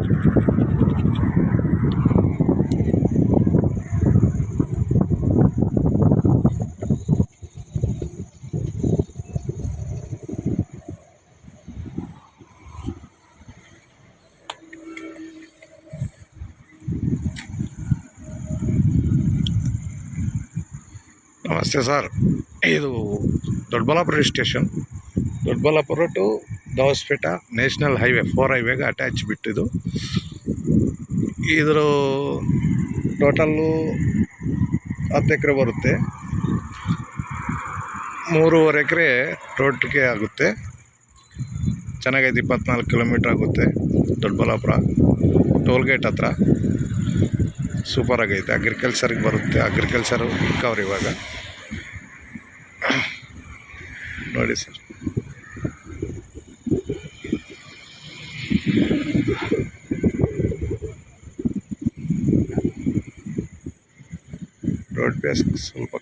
ನಮಸ್ತೆ ಸರ್, ಇದು Doddaballapura station. Doddaballapura to Dobbaspet national highway 4 ಹೈವೇಗೆ ಅಟ್ಯಾಚ್ ಬಿಟ್ಟಿದ್ದು. ಇದ್ರ ಟೋಟಲ್ಲು 10 ಎಕರೆ ಬರುತ್ತೆ. 3.5 ಎಕರೆ ರೋಡ್ಗೆ ಆಗುತ್ತೆ. ಚೆನ್ನಾಗೈತೆ. 24 ಕಿಲೋಮೀಟ್ರ್ ಆಗುತ್ತೆ. ದೊಡ್ಡಬಳ್ಳಾಪುರ ಟೋಲ್ಗೇಟ್ ಹತ್ರ ಸೂಪರ್ ಆಗೈತೆ. ಅಗ್ರಿಕಲ್ಚರ್ಗೆ ಬರುತ್ತೆ. ಅಗ್ರಿಕಲ್ಚರು ಕವರ್ ಇವಾಗ ನೋಡಿ ಸರ್. ರೋಡ್ ಬೇಸ್ ಸ್ವಲ್ಪ